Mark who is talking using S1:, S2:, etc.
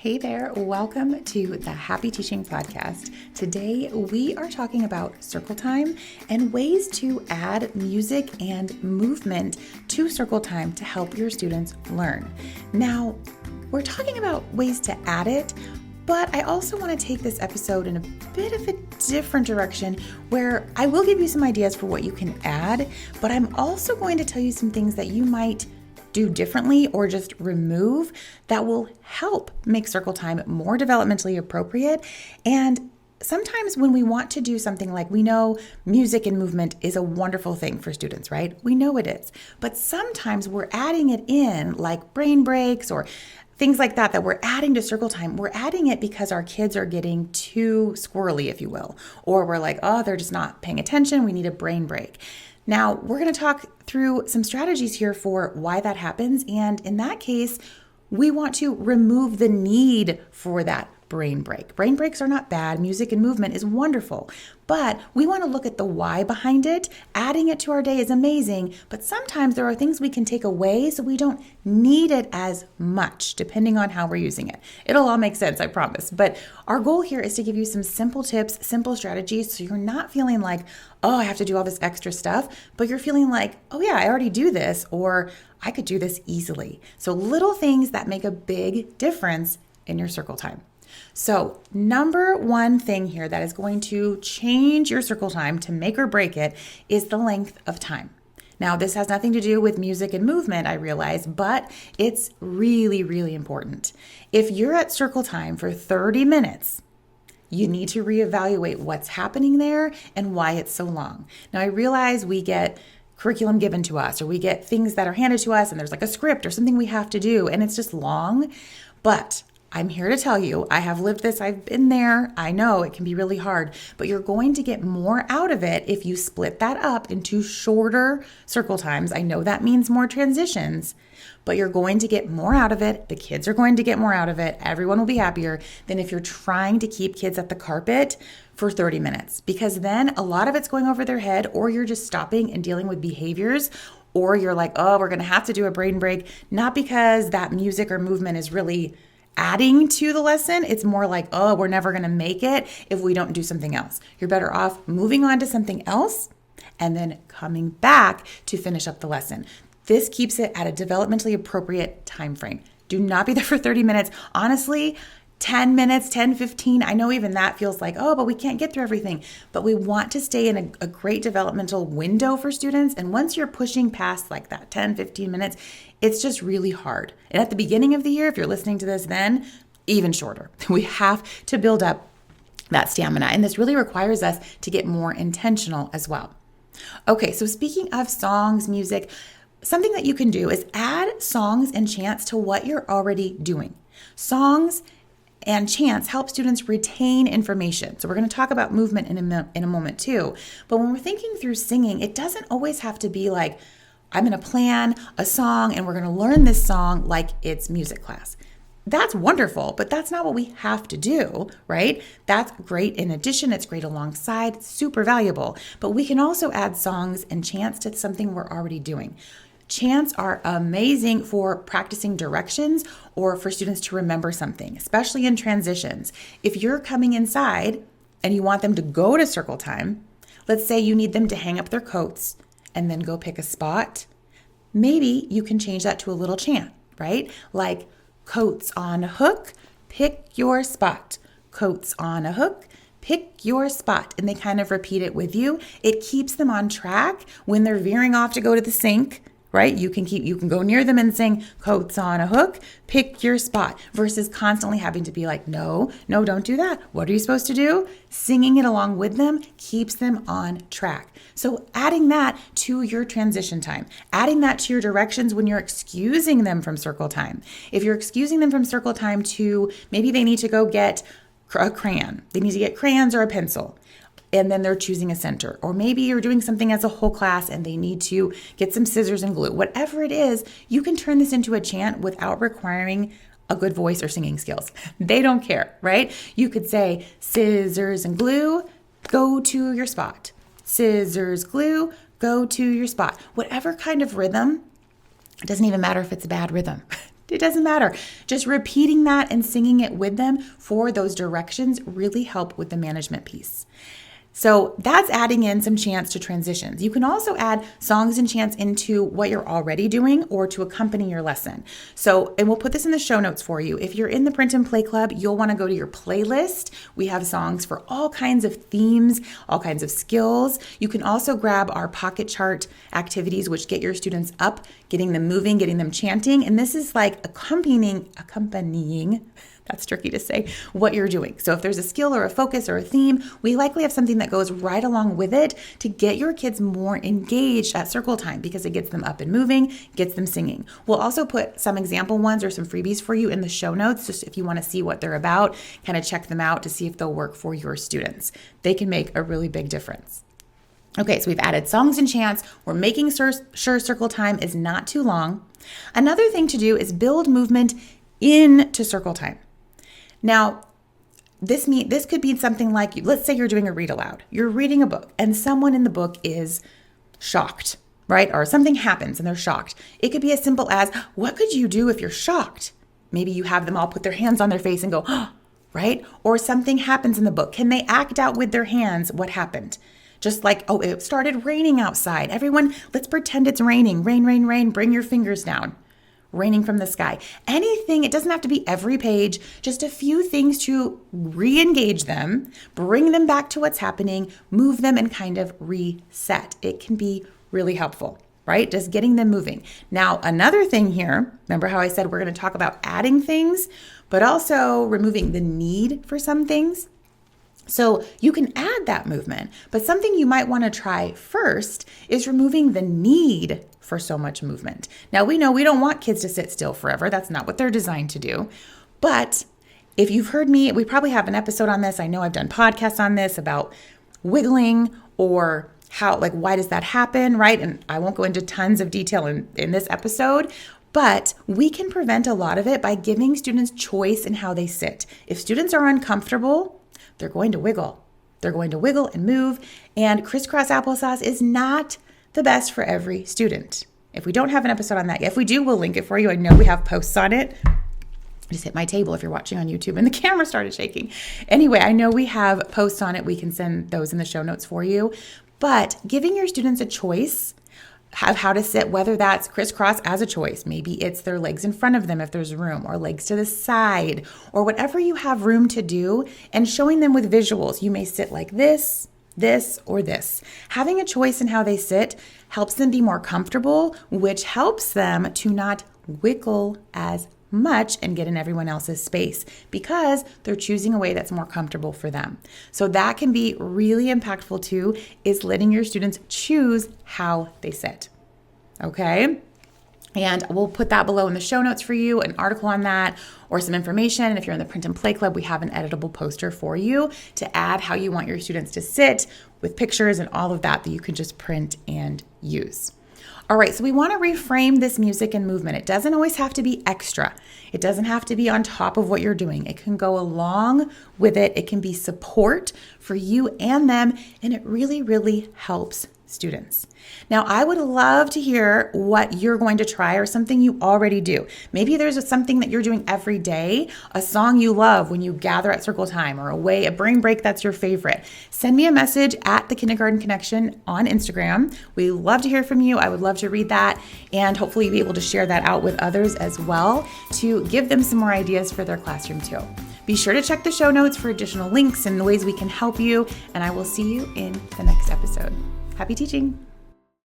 S1: Hey there, welcome to the Happy Teaching Podcast. Today we are talking about circle time and ways to add music and movement to circle time to help your students learn. Now, we're talking about ways to add it, but I also want to take this episode in a bit of a different direction where I will give you some ideas for what you can add, but I'm also going to tell you some things that you might do differently or just remove that will help make circle time more developmentally appropriate. And sometimes when we want to do something, like we know music and movement is a wonderful thing for students, right? We know it is. But sometimes we're adding it in like brain breaks or things like that we're adding to circle time. We're adding it because our kids are getting too squirrely, if you will. Or we're like, oh, they're just not paying attention. We need a brain break. Now, we're going to talk through some strategies here for why that happens. And in that case, we want to remove the need for that brain break. Brain breaks are not bad. Music and movement is wonderful. But we want to look at the why behind it. Adding it to our day is amazing, but sometimes there are things we can take away so we don't need it as much, depending on how we're using it. It'll all make sense, I promise. But our goal here is to give you some simple tips, simple strategies, so you're not feeling like, oh, I have to do all this extra stuff, but you're feeling like, oh yeah, I already do this, or I could do this easily. So little things that make a big difference in your circle time. So number one thing here that is going to change your circle time to make or break it is the length of time. Now, this has nothing to do with music and movement, I realize, but it's really, really important. If you're at circle time for 30 minutes, you need to reevaluate what's happening there and why it's so long. Now, I realize we get curriculum given to us, or we get things that are handed to us, and there's like a script or something we have to do, and it's just long, but I'm here to tell you, I have lived this, I've been there, I know it can be really hard, but you're going to get more out of it if you split that up into shorter circle times. I know that means more transitions, but you're going to get more out of it. The kids are going to get more out of it. Everyone will be happier than if you're trying to keep kids at the carpet for 30 minutes, because then a lot of it's going over their head, or you're just stopping and dealing with behaviors, or you're like, oh, we're going to have to do a brain break, not because that music or movement is really adding to the lesson. It's more like, oh, we're never going to make it if we don't do something else. You're better off moving on to something else and then coming back to finish up the lesson. This keeps it at a developmentally appropriate time frame. Do not be there for 30 minutes. Honestly, 10 minutes, 10, 15, I know even that feels like, oh, but we can't get through everything. But we want to stay in a great developmental window for students. And once you're pushing past like that 10, 15 minutes, it's just really hard. And at the beginning of the year, if you're listening to this then, even shorter. We have to build up that stamina. And this really requires us to get more intentional as well. Okay, so speaking of songs, music, something that you can do is add songs and chants to what you're already doing. Songs and chants help students retain information. So we're going to talk about movement in a moment too. But when we're thinking through singing, it doesn't always have to be like, I'm going to plan a song and we're going to learn this song like it's music class. That's wonderful, but that's not what we have to do, right? That's great in addition. It's great alongside. It's super valuable. But we can also add songs and chants to something we're already doing. Chants are amazing for practicing directions or for students to remember something, especially in transitions. If you're coming inside and you want them to go to circle time, let's say you need them to hang up their coats and then go pick a spot. Maybe you can change that to a little chant, right? Like coats on a hook, pick your spot. Coats on a hook, pick your spot. And they kind of repeat it with you. It keeps them on track when they're veering off to go to the sink. Right? You can go near them and sing coats on a hook, pick your spot, versus constantly having to be like, no, don't do that. What are you supposed to do? Singing it along with them keeps them on track. So adding that to your transition time, adding that to your directions when you're excusing them from circle time. If you're excusing them from circle time to maybe they need to go get a crayon, they need to get crayons or a pencil, and then they're choosing a center. Or maybe you're doing something as a whole class and they need to get some scissors and glue. Whatever it is, you can turn this into a chant without requiring a good voice or singing skills. They don't care, right? You could say, scissors and glue, go to your spot. Scissors, glue, go to your spot. Whatever kind of rhythm, it doesn't even matter if it's a bad rhythm. It doesn't matter. Just repeating that and singing it with them for those directions really help with the management piece. So that's adding in some chants to transitions. You can also add songs and chants into what you're already doing or to accompany your lesson. So, and we'll put this in the show notes for you. If you're in the Print and Play Club, you'll want to go to your playlist. We have songs for all kinds of themes, all kinds of skills. You can also grab our pocket chart activities, which get your students up, getting them moving, getting them chanting. And this is like accompanying, that's tricky to say, what you're doing. So if there's a skill or a focus or a theme, we likely have something that goes right along with it to get your kids more engaged at circle time because it gets them up and moving, gets them singing. We'll also put some example ones or some freebies for you in the show notes, just if you want to see what they're about, kind of check them out to see if they'll work for your students. They can make a really big difference. Okay, so we've added songs and chants. We're making sure circle time is not too long. Another thing to do is build movement into circle time. Now, this could be something like, let's say you're doing a read aloud. You're reading a book and someone in the book is shocked, right? Or something happens and they're shocked. It could be as simple as, what could you do if you're shocked? Maybe you have them all put their hands on their face and go, oh, right? Or something happens in the book. Can they act out with their hands what happened? Just like, oh, it started raining outside. Everyone, let's pretend it's raining. Rain, rain, rain. Bring your fingers down. Raining from the sky. Anything, it doesn't have to be every page, just a few things to re-engage them, bring them back to what's happening, move them and kind of reset. It can be really helpful, right? Just getting them moving. Now, another thing here, remember how I said we're going to talk about adding things, but also removing the need for some things? So you can add that movement, but something you might want to try first is removing the need for so much movement. Now we know we don't want kids to sit still forever. That's not what they're designed to do. But if you've heard me, we probably have an episode on this. I know I've done podcasts on this about wiggling or how, like, why does that happen, right? And I won't go into tons of detail in this episode, but we can prevent a lot of it by giving students choice in how they sit. If students are uncomfortable, they're going to wiggle. They're going to wiggle and move. And crisscross applesauce is not the best for every student. If we don't have an episode on that yet, if we do, we'll link it for you. I know we have posts on it. I just hit my table if you're watching on YouTube and the camera started shaking. Anyway, I know we have posts on it. We can send those in the show notes for you. But giving your students a choice of how to sit, whether that's crisscross as a choice, maybe it's their legs in front of them if there's room, or legs to the side, or whatever you have room to do, and showing them with visuals. You may sit like this, or this. Having a choice in how they sit helps them be more comfortable, which helps them to not wiggle as much and get in everyone else's space because they're choosing a way that's more comfortable for them. So that can be really impactful too, is letting your students choose how they sit. Okay? And we'll put that below in the show notes for you, an article on that or some information. And if you're in the Print and Play Club, we have an editable poster for you to add how you want your students to sit with pictures and all of that you can just print and use. All right, so we want to reframe this music and movement. It doesn't always have to be extra. It doesn't have to be on top of what you're doing. It can go along with it. It can be support for you and them, and it really, really helps students. Now, I would love to hear what you're going to try or something you already do. Maybe there's something that you're doing every day, a song you love when you gather at circle time, or a brain break that's your favorite. Send me a message at the Kindergarten Connection on Instagram. We love to hear from you. I would love to read that and hopefully be able to share that out with others as well to give them some more ideas for their classroom too. Be sure to check the show notes for additional links and the ways we can help you, and I will see you in the next episode. Happy teaching!